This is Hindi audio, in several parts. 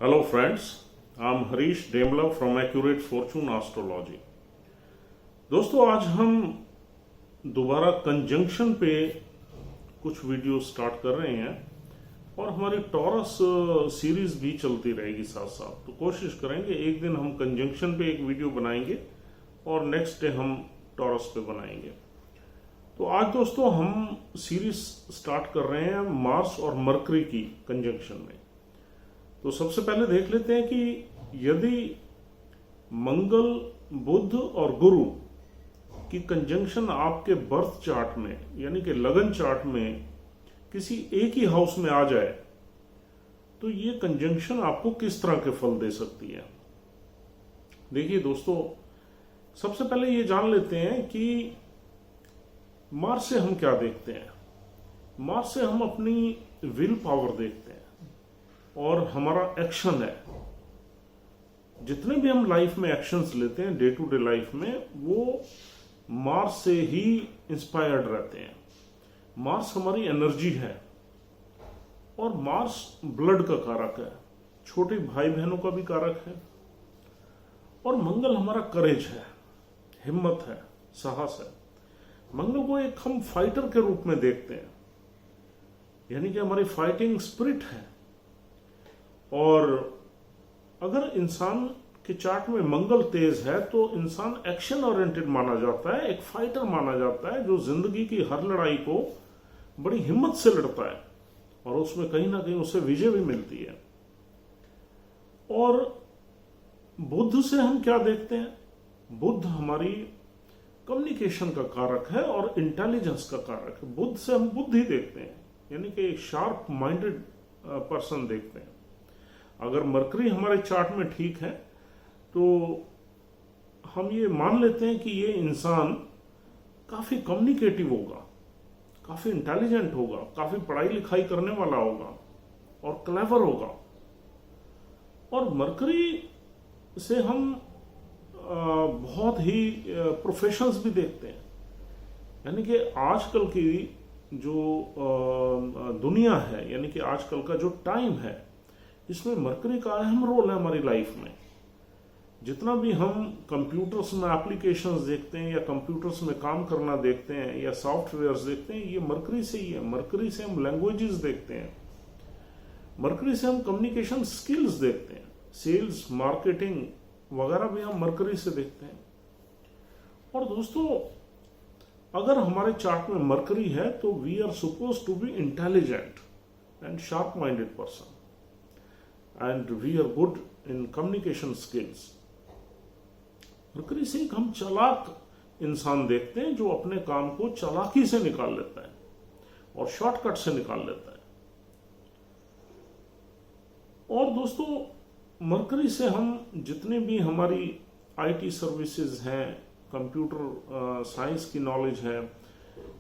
Hello friends, I'm Harish Demla from Accurate Fortune Astrology। दोस्तों आज हम दोबारा कंजंक्शन पे कुछ वीडियो स्टार्ट कर रहे हैं और हमारी टॉरस सीरीज भी चलती रहेगी साथ साथ। तो कोशिश करेंगे एक दिन हम कंजंक्शन पे एक वीडियो बनाएंगे और नेक्स्ट डे हम टॉरस पे बनाएंगे। तो आज दोस्तों हम सीरीज स्टार्ट कर रहे हैं मार्स और मरकरी की कंजंक्शन में। तो सबसे पहले देख लेते हैं कि यदि मंगल, बुध और गुरु की कंजंक्शन आपके बर्थ चार्ट में यानी कि लगन चार्ट में किसी एक ही हाउस में आ जाए तो ये कंजंक्शन आपको किस तरह के फल दे सकती है। देखिए दोस्तों, सबसे पहले ये जान लेते हैं कि मार्स से हम क्या देखते हैं। मार्स से हम अपनी विल पावर देखते हैं और हमारा एक्शन है। जितने भी हम लाइफ में एक्शंस लेते हैं डे टू डे लाइफ में, वो मार्स से ही इंस्पायर्ड रहते हैं। मार्स हमारी एनर्जी है और मार्स ब्लड का कारक है, छोटे भाई बहनों का भी कारक है। और मंगल हमारा करेज है, हिम्मत है, साहस है। मंगल को एक हम फाइटर के रूप में देखते हैं, यानी कि हमारी फाइटिंग स्पिरिट है। और अगर इंसान के चार्ट में मंगल तेज है तो इंसान एक्शन ओरिएंटेड माना जाता है, एक फाइटर माना जाता है जो जिंदगी की हर लड़ाई को बड़ी हिम्मत से लड़ता है और उसमें कहीं ना कहीं उसे विजय भी मिलती है। और बुध से हम क्या देखते हैं? बुध हमारी कम्युनिकेशन का कारक है और इंटेलिजेंस का कारक है। बुध से हम बुद्धि देखते हैं, यानी कि एक शार्प माइंडेड पर्सन देखते हैं। अगर मरकरी हमारे चार्ट में ठीक है तो हम ये मान लेते हैं कि ये इंसान काफी कम्युनिकेटिव होगा, काफी इंटेलिजेंट होगा, काफी पढ़ाई लिखाई करने वाला होगा और क्लेवर होगा। और मरकरी से हम बहुत ही प्रोफेशंस भी देखते हैं, यानी कि आजकल की जो दुनिया है, यानी कि आजकल का जो टाइम है, इसमें मरकरी का अहम रोल है हमारी लाइफ में। जितना भी हम कंप्यूटर्स में एप्लीकेशंस देखते हैं या कंप्यूटर्स में काम करना देखते हैं या सॉफ्टवेयर्स देखते हैं, ये मरकरी से ही है। मरकरी से हम लैंग्वेजेस देखते हैं, मरकरी से हम कम्युनिकेशन स्किल्स देखते हैं, सेल्स, मार्केटिंग वगैरह भी हम मरकरी से देखते हैं। और दोस्तों, अगर हमारे चार्ट में मरकरी है तो we are suppose to be intelligent and sharp minded person and we are good in communication skills। Mercury से एक हम चालाक इंसान देखते हैं जो अपने काम को चालाकी से निकाल लेता है और शॉर्टकट से निकाल लेता है। और दोस्तों, मरकरी से हम जितने भी हमारी आईटी सर्विसेज हैं, कंप्यूटर साइंस की नॉलेज है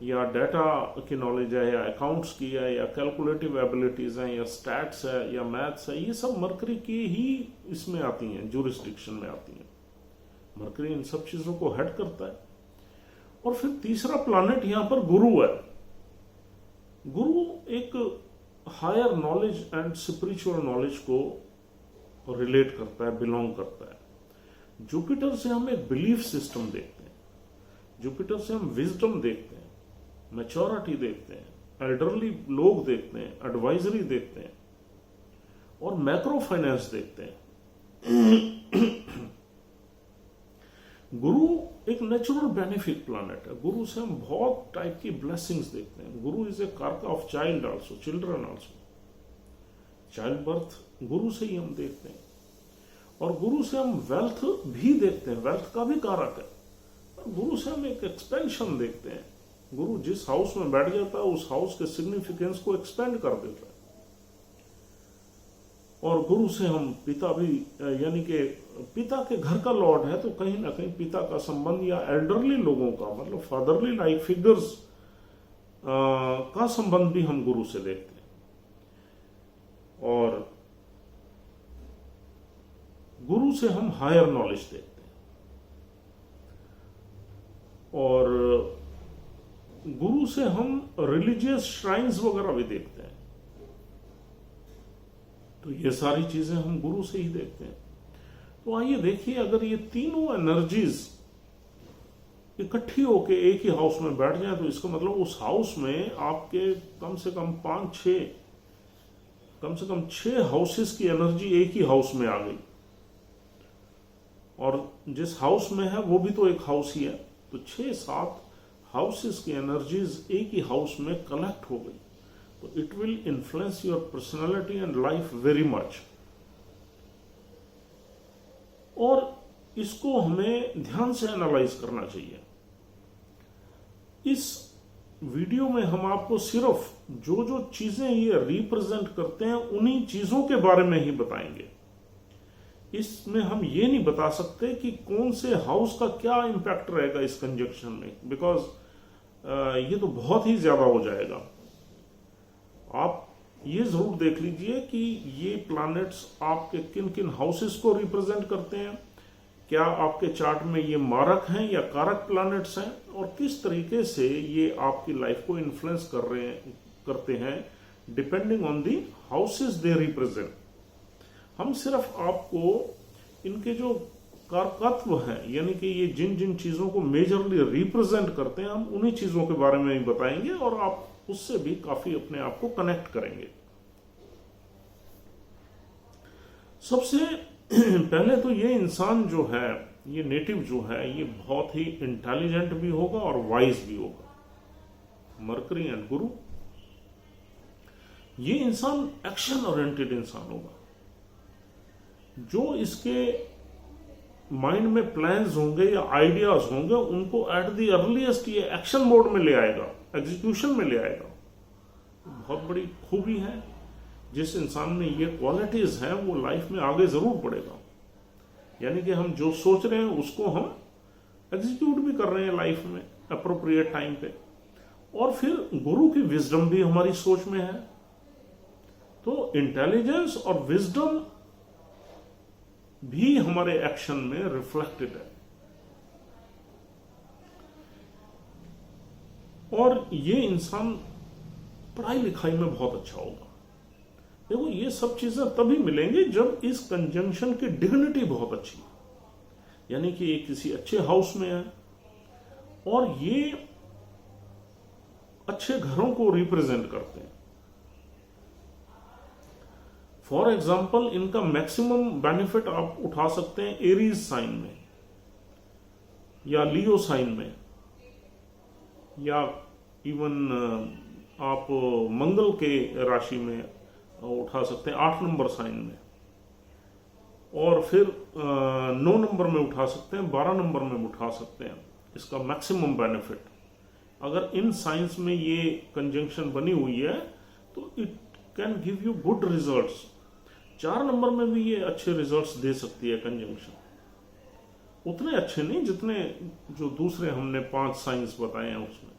या डाटा की नॉलेज है या अकाउंट्स की है या कैलकुलेटिव एबिलिटीज हैं या स्टैट्स है या मैथ्स है, ये सब मरकरी की ही इसमें आती हैं, ज्यूरिसडिक्शन में आती हैं। मरकरी इन सब चीजों को हेड करता है। और फिर तीसरा प्लैनेट यहां पर गुरु है। गुरु एक higher knowledge and spiritual knowledge को रिलेट करता है, बिलोंग करता है। जुपिटर से हम एक बिलीफ सिस्टम देखते हैं, जुपिटर से हम विजडम देखते हैं, मैच्योरिटी देखते हैं, एल्डरली लोग देखते हैं, एडवाइजरी देखते हैं और मैक्रो फाइनेंस देखते हैं। गुरु एक नेचुरल बेनिफिट प्लैनेट है। गुरु से हम बहुत टाइप की ब्लेसिंग्स देखते हैं। गुरु इज ए कारक of child also, children also. Child birth गुरु से ही हम देखते हैं। और गुरु से हम वेल्थ भी देखते हैं, वेल्थ का भी कारक है। गुरु से हम एक एक्सपेंशन देखते हैं। गुरु जिस हाउस में बैठ जाता है उस हाउस के सिग्निफिकेंस को एक्सपेंड कर देता है। और गुरु से हम पिता भी, यानी कि पिता के घर का लॉर्ड है तो कहीं ना कहीं पिता का संबंध या एल्डरली लोगों का, मतलब फादरली लाइक फिगर्स का संबंध भी हम गुरु से देखते हैं। और गुरु से हम हायर नॉलेज देखते हैं। और गुरु से हम रिलीजियस श्राइन्स वगैरह भी देखते हैं। तो ये सारी चीजें हम गुरु से ही देखते हैं। तो आइए देखिए, अगर ये तीनों एनर्जीज इकट्ठी होके एक ही हाउस में बैठ जाए तो इसका मतलब उस हाउस में आपके कम से कम 6 हाउसेस की एनर्जी एक ही हाउस में आ गई, और जिस हाउस में है वो भी तो एक हाउस ही है, तो 6-7 हाउसेस की एनर्जीज एक ही हाउस में कलेक्ट हो गई, तो it will influence your personality and life very much. और इसको हमें ध्यान से एनालाइज करना चाहिए। इस वीडियो में हम आपको सिर्फ जो जो चीजें ये रिप्रेजेंट करते हैं उन्हीं चीजों के बारे में ही बताएंगे। इसमें हम ये नहीं बता सकते कि कौन से हाउस का क्या इंपैक्ट रहेगा इस कंजक्शन में, बिकॉज ये तो बहुत ही ज्यादा हो जाएगा। आप ये जरूर देख लीजिए कि ये प्लैनेट्स आपके किन किन हाउसेस को रिप्रेजेंट करते हैं, क्या आपके चार्ट में ये मारक हैं या कारक प्लैनेट्स हैं, और किस तरीके से ये आपकी लाइफ को इन्फ्लुएंस करते हैं depending on the houses they represent. हम सिर्फ आपको इनके जो कारकत्व हैं, यानी कि ये जिन जिन चीजों को मेजरली रिप्रेजेंट करते हैं, हम उन्हीं चीजों के बारे में ही बताएंगे और आप उससे भी काफी अपने आप को कनेक्ट करेंगे। सबसे पहले तो ये इंसान जो है, ये नेटिव जो है, ये बहुत ही इंटेलिजेंट भी होगा और वाइज भी होगा। मरकरी एंड गुरु, ये इंसान एक्शन ओरिएंटेड इंसान होगा। जो इसके माइंड में प्लान्स होंगे या आइडियाज होंगे, उनको एट द अर्लीस्ट ये एक्शन मोड में ले आएगा, एग्जीक्यूशन में ले आएगा। बहुत बड़ी खूबी है। जिस इंसान में ये क्वालिटीज हैं वो लाइफ में आगे जरूर बढ़ेगा, यानी कि हम जो सोच रहे हैं उसको हम एग्जीक्यूट भी कर रहे हैं लाइफ में अप्रोप्रिएट टाइम पे। और फिर गुरु की विजडम भी हमारी सोच में है, तो इंटेलिजेंस और विजडम भी हमारे एक्शन में रिफ्लेक्टेड है। और ये इंसान पढ़ाई लिखाई में बहुत अच्छा होगा। देखो, ये सब चीजें तभी मिलेंगी जब इस कंजंक्शन की डिग्निटी बहुत अच्छी है, यानी कि ये किसी अच्छे हाउस में है और ये अच्छे घरों को रिप्रेजेंट करते हैं। फॉर एग्जाम्पल, इनका मैक्सिमम बेनिफिट आप उठा सकते हैं एरीज साइन में या लियो साइन में, या इवन आप मंगल के राशि में उठा सकते हैं 8 नंबर साइन में, और फिर 9 नंबर में उठा सकते हैं, 12 नंबर में उठा सकते हैं। इसका मैक्सिमम बेनिफिट, अगर इन साइंस में ये कंजंक्शन बनी हुई है तो it can give you good results. 4 number में भी ये अच्छे रिजल्ट्स दे सकती है कंजंक्शन, उतने अच्छे नहीं जितने जो दूसरे हमने 5 साइंस बताए हैं उसमें।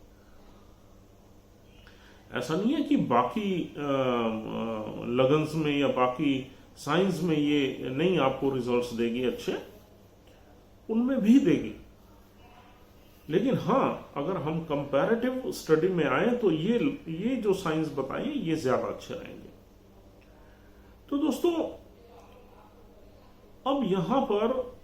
ऐसा नहीं है कि बाकी लगन्स में या बाकी साइंस में ये नहीं आपको रिजल्ट्स देगी अच्छे, उनमें भी देगी। लेकिन हाँ, अगर हम कंपैरेटिव स्टडी में आए तो ये जो साइंस बताएं ये ज्यादा अच्छे रहेंगे। तो दोस्तों, अब यहां पर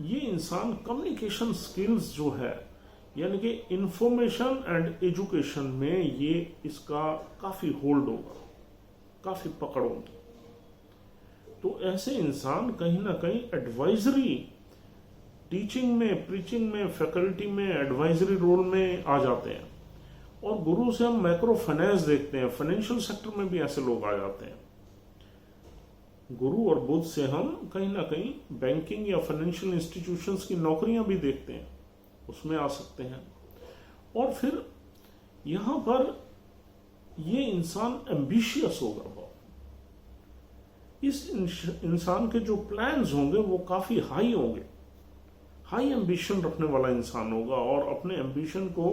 ये इंसान कम्युनिकेशन स्किल्स जो है, यानी कि इंफॉर्मेशन एंड एजुकेशन में ये इसका काफी होल्ड होगा, काफी पकड़ होगी। तो ऐसे इंसान कहीं ना कहीं एडवाइजरी, टीचिंग में, प्रीचिंग में, फैकल्टी में एडवाइजरी रोल में आ जाते हैं। और गुरु से हम माइक्रो फाइनेंस देखते हैं, फाइनेंशियल सेक्टर में भी ऐसे लोग आ जाते हैं। गुरु और बुध से हम कहीं ना कहीं बैंकिंग या फाइनेंशियल इंस्टीट्यूशंस की नौकरियां भी देखते हैं, उसमें आ सकते हैं। और फिर यहां पर ये इंसान एम्बिशियस होगा बहुत। इस इंसान के जो प्लान्स होंगे वो काफी हाई होंगे, हाई एम्बिशन रखने वाला इंसान होगा और अपने एम्बिशन को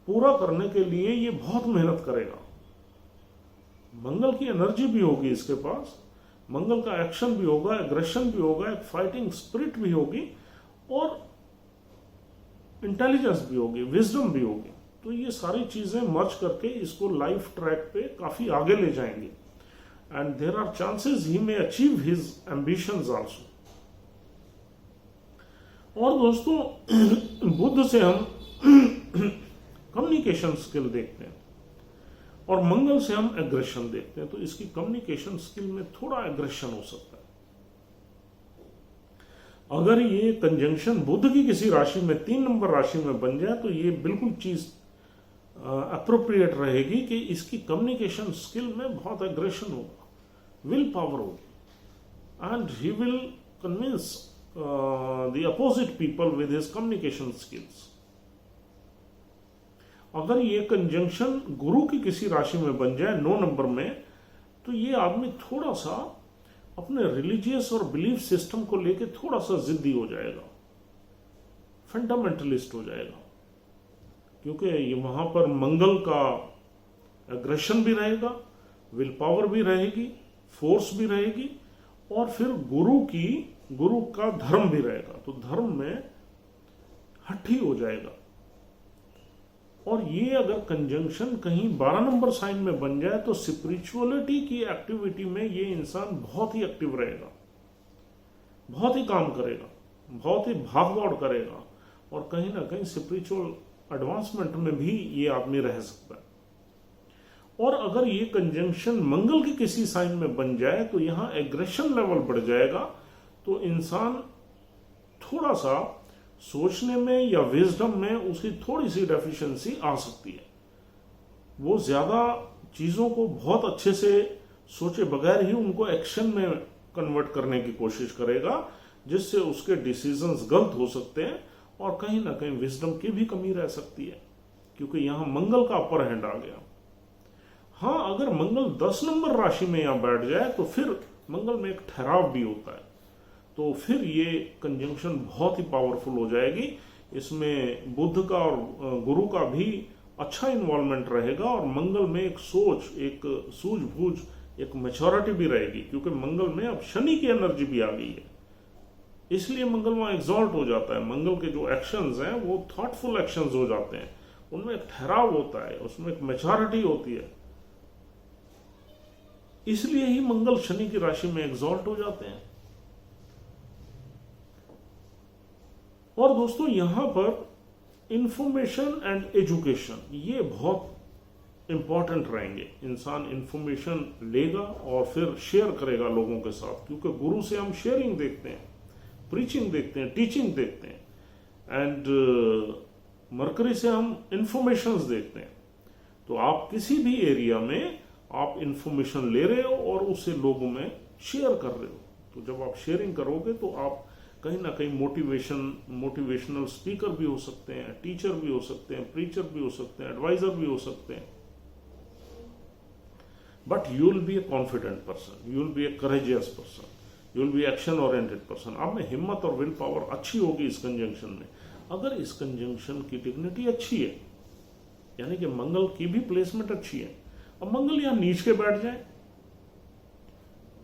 पूरा करने के लिए ये बहुत मेहनत करेगा। मंगल की एनर्जी भी होगी इसके पास, मंगल का एक्शन भी होगा, एग्रेशन भी होगा, एक फाइटिंग स्पिरिट भी होगी और इंटेलिजेंस भी होगी, विजडम भी होगी। तो ये सारी चीजें मर्ज करके इसको लाइफ ट्रैक पे काफी आगे ले जाएंगे। and there are chances he may achieve his ambitions also. और दोस्तों बुध से हम कम्युनिकेशन स्किल देखते हैं और मंगल से हम एग्रेशन देखते हैं, तो इसकी कम्युनिकेशन स्किल में थोड़ा एग्रेशन हो सकता है। अगर ये कंजंक्शन बुध की किसी राशि में 3 नंबर राशि में बन जाए तो ये बिल्कुल चीज अप्रोप्रिएट रहेगी कि इसकी कम्युनिकेशन स्किल में बहुत एग्रेशन होगा, विल पावर होगी, and he will convince the opposite people with his communication skills. अगर ये कंजंक्शन गुरु की किसी राशि में बन जाए 9 नंबर में, तो ये आदमी थोड़ा सा अपने रिलीजियस और बिलीफ सिस्टम को लेके थोड़ा सा जिद्दी हो जाएगा, फंडामेंटलिस्ट हो जाएगा, क्योंकि ये वहां पर मंगल का एग्रेशन भी रहेगा, विल पावर भी रहेगी, फोर्स भी रहेगी, और फिर गुरु का धर्म भी रहेगा, तो धर्म में हठी हो जाएगा। और ये अगर कंजंक्शन कहीं 12 नंबर साइन में बन जाए तो स्पिरिचुअलिटी की एक्टिविटी में ये इंसान बहुत ही एक्टिव रहेगा, बहुत ही काम करेगा, बहुत ही भागदौड़ करेगा, और कहीं ना कहीं स्पिरिचुअल एडवांसमेंट में भी ये आदमी रह सकता है। और अगर ये कंजंक्शन मंगल की किसी साइन में बन जाए तो यहां एग्रेशन लेवल बढ़ जाएगा, तो इंसान थोड़ा सा सोचने में या विजडम में उसकी थोड़ी सी डेफिशिएंसी आ सकती है। वो ज्यादा चीजों को बहुत अच्छे से सोचे बगैर ही उनको एक्शन में कन्वर्ट करने की कोशिश करेगा, जिससे उसके डिसीजंस गलत हो सकते हैं और कहीं ना कहीं विजडम की भी कमी रह सकती है, क्योंकि यहां मंगल का अपर हैंड आ गया। हाँ, अगर मंगल 10 नंबर राशि में यहां बैठ जाए तो फिर मंगल में एक ठहराव भी होता है, तो फिर ये कंजंक्शन बहुत ही पावरफुल हो जाएगी। इसमें बुध का और गुरु का भी अच्छा इन्वॉल्वमेंट रहेगा, और मंगल में एक सोच, एक सूझबूझ, एक मैच्योरिटी भी रहेगी, क्योंकि मंगल में अब शनि की एनर्जी भी आ गई है, इसलिए मंगल वहां एग्जॉल्ट हो जाता है। मंगल के जो एक्शंस हैं वो थॉटफुल एक्शंस हो जाते हैं, उनमें एक ठहराव होता है, उसमें एक मैच्योरिटी होती है, इसलिए ही मंगल शनि की राशि में एग्जॉल्ट हो जाते हैं। और दोस्तों यहां पर इंफॉर्मेशन एंड एजुकेशन ये बहुत इंपॉर्टेंट रहेंगे। इंसान इंफॉर्मेशन लेगा और फिर शेयर करेगा लोगों के साथ, क्योंकि गुरु से हम शेयरिंग देखते हैं, प्रीचिंग देखते हैं, टीचिंग देखते हैं, एंड मरकरी से हम इंफॉर्मेशंस देखते हैं। तो आप किसी भी एरिया में आप इंफॉर्मेशन ले रहे हो और उसे लोगों में शेयर कर रहे हो, तो जब आप शेयरिंग करोगे तो आप कहीं ना कहीं मोटिवेशनल स्पीकर भी हो सकते हैं, टीचर भी हो सकते हैं, प्रीचर भी हो सकते हैं, एडवाइजर भी हो सकते हैं, but you will be A confident person, you will be A courageous person, you will be action oriented person. आप में हिम्मत और विल पावर अच्छी होगी इस कंजंक्शन में। अगर इस कंजंक्शन की डिग्निटी अच्छी है, यानी कि मंगल की भी प्लेसमेंट अच्छी है, अब मंगल यहां नीच के बैठ जाए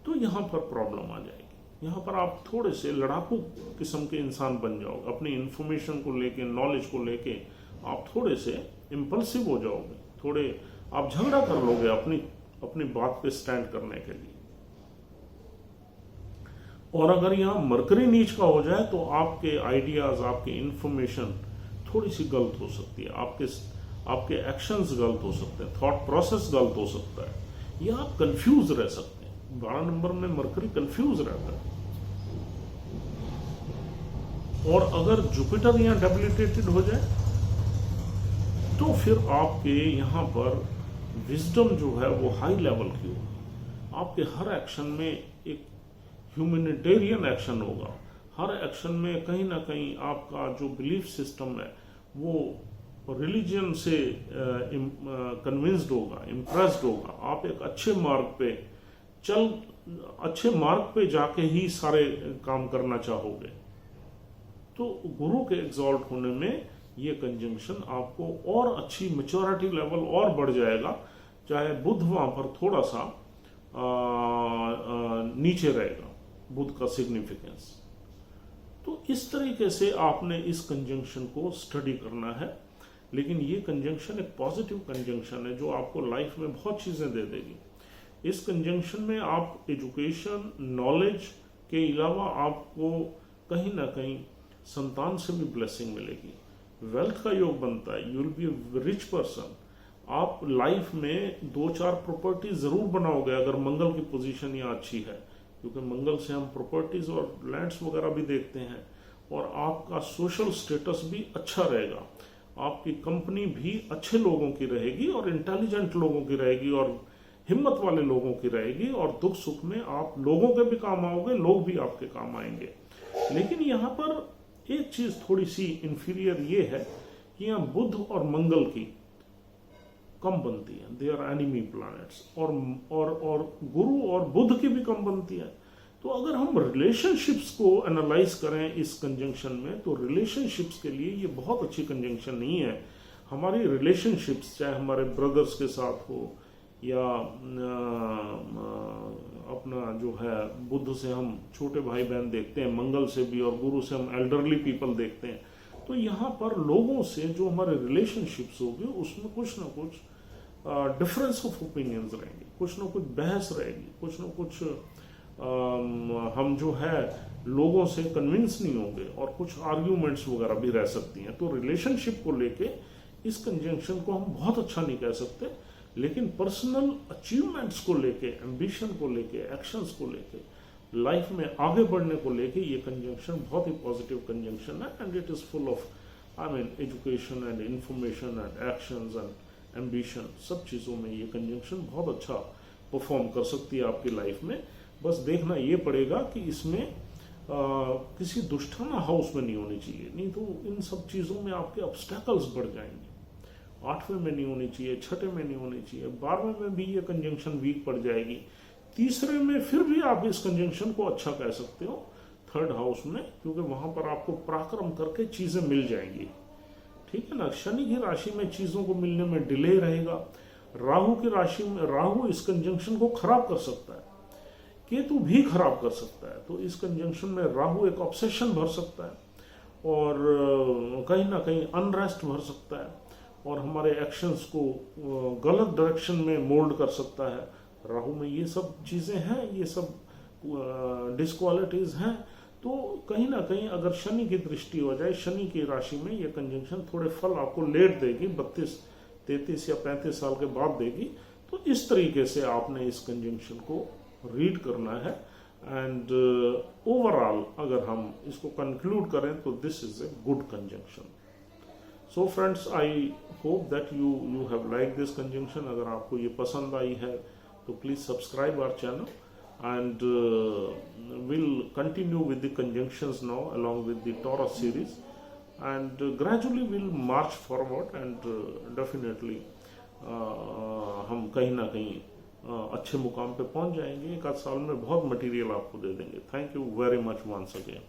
तो यहां पर प्रॉब्लम आ जाएगी। यहां पर आप थोड़े से लड़ाकू किस्म के इंसान बन जाओगे, अपनी इंफॉर्मेशन को लेके, नॉलेज को लेके आप थोड़े से इंपल्सिव हो जाओगे, थोड़े आप झगड़ा कर लोगे अपनी बात पे स्टैंड करने के लिए। और अगर यहां मरकरी नीच का हो जाए तो आपके आइडियाज, आपकी इंफॉर्मेशन थोड़ी सी गलत हो सकती है, आपके एक्शंस गलत हो सकते हैं, थॉट प्रोसेस गलत हो सकता है, या आप कंफ्यूज रह सकते हैं। 12 नंबर में मरकरी कंफ्यूज रहता है। और अगर जुपिटर यहां डेबिलिटेटेड हो जाए तो फिर आपके यहां पर विजडम जो है वो हाई लेवल की होगी। आपके हर एक्शन में एक ह्यूमैनिटेरियन एक्शन होगा, हर एक्शन में कहीं ना कहीं आपका जो बिलीफ सिस्टम है वो रिलीजन से कन्विंस्ड होगा, इम्प्रेस्ड होगा। आप एक अच्छे मार्ग पे जाके ही सारे काम करना चाहोगे। तो गुरु के एग्जॉल्ट होने में ये कंजंक्शन आपको और अच्छी मैच्योरिटी लेवल और बढ़ जाएगा, चाहे बुध वहां पर थोड़ा सा नीचे रहेगा, बुध का सिग्निफिकेंस। तो इस तरीके से आपने इस कंजंक्शन को स्टडी करना है। लेकिन ये कंजंक्शन एक पॉजिटिव कंजंक्शन है जो आपको लाइफ में बहुत चीजें दे देगी। इस कंजंक्शन में आप एजुकेशन, नॉलेज के अलावा आपको कहीं ना कहीं संतान से भी ब्लेसिंग मिलेगी, वेल्थ का योग बनता है, you will be a rich person. आप लाइफ में 2-4 प्रॉपर्टी जरूर बनाओगे अगर मंगल की पोजीशन यहाँ अच्छी है, क्योंकि मंगल से हम प्रॉपर्टीज और लैंड्स वगैरह भी देखते हैं। और आपका सोशल स्टेटस भी अच्छा रहेगा, आपकी कंपनी भी अच्छे लोगों की रहेगी और इंटेलिजेंट लोगों की रहेगी और हिम्मत वाले लोगों की रहेगी, और दुख सुख में आप लोगों के भी काम आओगे, लोग भी आपके काम आएंगे। लेकिन यहाँ पर एक चीज थोड़ी सी इंफीरियर ये है कि यहाँ बुध और मंगल की कम बनती है, दे आर एनिमी प्लैनेट्स, और गुरु और बुध की भी कम बनती है। तो अगर हम रिलेशनशिप्स को एनालाइज करें इस कंजंक्शन में, तो रिलेशनशिप्स के लिए ये बहुत अच्छी कंजंक्शन नहीं है। हमारी रिलेशनशिप्स चाहे हमारे ब्रदर्स के साथ हो या अपना जो है बुध से हम छोटे भाई बहन देखते हैं, मंगल से भी, और गुरु से हम एल्डरली पीपल देखते हैं। तो यहाँ पर लोगों से जो हमारे रिलेशनशिप्स होगी उसमें कुछ ना कुछ डिफरेंस ऑफ ओपिनियंस रहेंगे, कुछ ना कुछ बहस रहेगी, कुछ ना कुछ हम जो है लोगों से कन्विंस नहीं होंगे, और कुछ आर्ग्यूमेंट्स वगैरह भी रह सकती हैं। तो रिलेशनशिप को लेके इस कंजंक्शन को हम बहुत अच्छा नहीं कह सकते, लेकिन पर्सनल अचीवमेंट्स को लेके, एम्बिशन को लेके, एक्शंस को लेके, लाइफ में आगे बढ़ने को लेके ये कंजंक्शन बहुत ही पॉजिटिव कंजंक्शन है। And it is full of education and information and actions and ambition, सब चीज़ों में ये कंजंक्शन बहुत अच्छा परफॉर्म कर सकती है आपकी लाइफ में। बस देखना ये पड़ेगा कि इसमें किसी दुष्टाना हाउस में नहीं होनी चाहिए, नहीं तो इन सब चीज़ों में आपके ऑब्स्टेकल्स बढ़ जाएंगे। 8वें में नहीं होनी चाहिए, 6ठे में नहीं होनी चाहिए, 12वें में भी ये कंजंक्शन वीक पड़ जाएगी, 3रे में फिर भी आप इस कंजंक्शन को अच्छा कह सकते हो 3rd हाउस में, क्योंकि वहां पर आपको पराक्रम करके चीजें मिल जाएंगी। ठीक है ना। शनि की राशि में चीजों को मिलने में डिले रहेगा। राहु की राशि में राहु इस कंजंक्शन को खराब कर सकता है, केतु भी खराब कर सकता है। तो इस कंजंक्शन में राहु एक ऑब्सेशन भर सकता है और कहीं ना कहीं अनरेस्ट भर सकता है, और हमारे एक्शंस को गलत डायरेक्शन में मोल्ड कर सकता है। राहु में ये सब चीजें हैं, ये सब डिस्क्वालिटीज हैं। तो कहीं ना कहीं अगर शनि की दृष्टि हो जाए, शनि की राशि में ये कंजंक्शन थोड़े फल आपको लेट देगी, 32, 33 या 35 साल के बाद देगी। तो इस तरीके से आपने इस कंजंक्शन को रीड करना है। एंड ओवरऑल अगर हम इसको कंक्लूड करें तो this is a good conjunction. So friends, I hope that you have like this conjunction. अगर आपको ये पसंद आई है तो please subscribe our channel, and we'll continue with the conjunctions now along with the Taurus series, and gradually we'll march forward, and definitely हम कहीं ना कहीं अच्छे मुकाम पे पहुंच जाएंगे। 1 आध साल में बहुत मटेरियल आपको दे देंगे। Thank you very much once again.